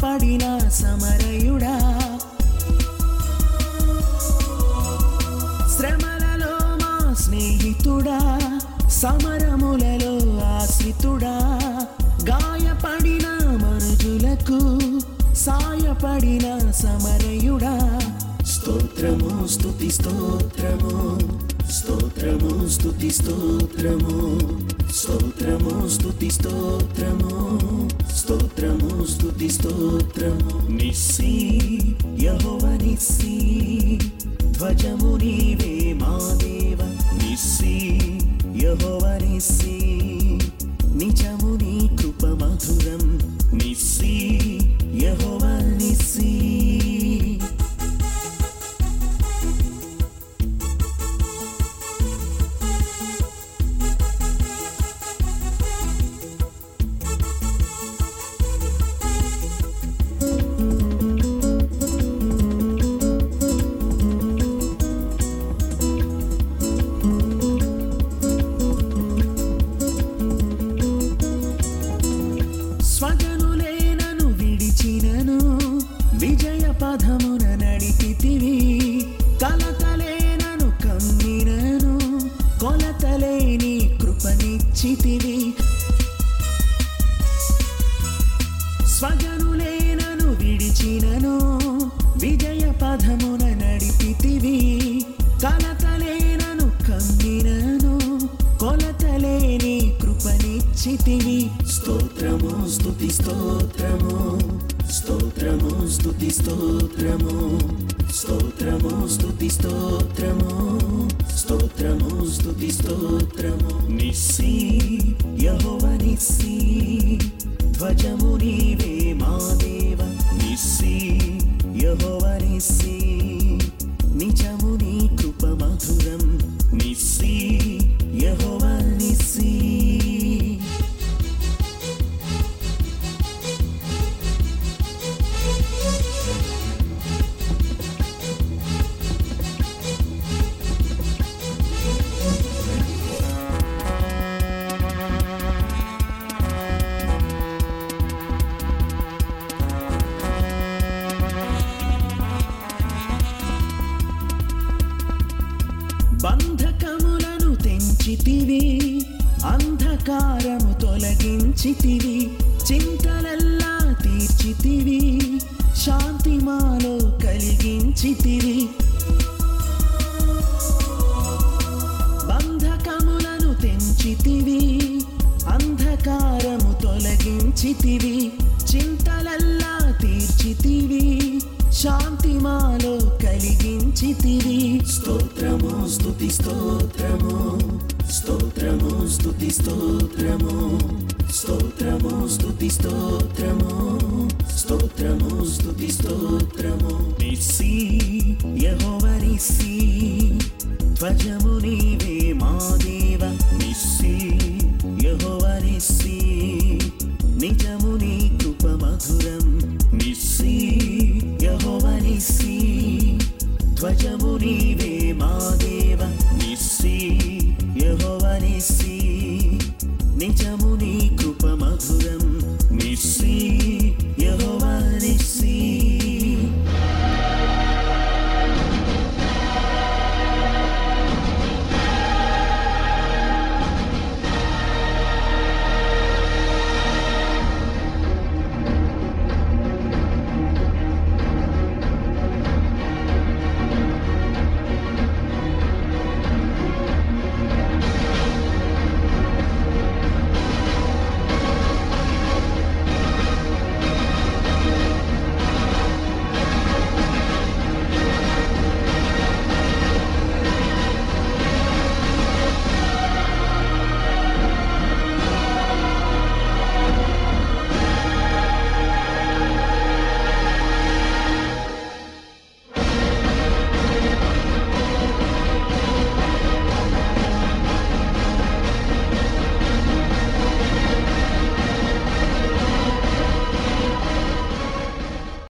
సాయపడిన సమరయుడా, శ్రమలలో మా స్నేహితుడా, సమరములలో ఆశ్రితుడా, గాయపడిన మనుజులకు సాయపడిన సమరయుడా. స్తోత్రము స్తుతి స్తోత్రము, స్తోత్రము స్తుతి స్తోత్రము, స్తోత్రము స్తుతి స్తోత్రము, స్తోత్రము స్తుతి స్తోత్రము. నిస్సి యెహోవా నిస్సి, ధ్వజము నీవే మా దేవ. నిస్సి యెహోవా నిస్సి, నిజము నీ కృప మధురం. నిస్సి యెహోవా నిస్సి. స్వజనులే నన్ను విడిచినను, విజయ పదమున నడిపితివి. కలతలే నన్ను కమ్మినను, కొలతలే నీ కృపనిచ్చితివి. స్వజనులే నన్ను విడిచినను, విజయ పదమున నడిపితివి. కలతలే నన్ను కమ్మినను, కొలతలే నీ కృపనిచ్చితివి. స్తోత్రము స్తుతి స్తోత్రము, స్తోత్రము స్తుతి స్తోత్రము, స్తోత్రము స్తుతి స్తోత్రము, స్తోత్రము స్తుతి స్తోత్రము. నిస్సి యెహోవా నిస్సి, ధ్వజము నీవే మా దేవ. నిస్సి యెహోవా నిస్సి, నిజము నీ కృప మధురం. నిస్సి యెహోవా నిస్సి. బంధకములను తెంచితివి, అంధకారము తొలగించితివి. చింతలెల్లా తీర్చితివి, శాంతి మాలో కలిగించితివి. బంధకములను తెంచితివి, అంధకారము తొలగించితివి. చింతలెల్లా తీర్చితివి, శాంతి మాలో కలిగించితివి. స్తోత్రము స్తుతి స్తోత్రము, స్తోత్రము స్తుతి స్తోత్రము, స్తోత్రము స్తుతి స్తోత్రము, స్తోత్రము స్తుతి స్తోత్రము. నిస్సి యెహోవా నిస్సి, ధ్వజము నీవే మా దేవ. నిస్సి యెహోవా నిస్సి, నిజము నీ కృప మధురం. నిస్సి యెహోవా నిస్సి, ధ్వజము నీ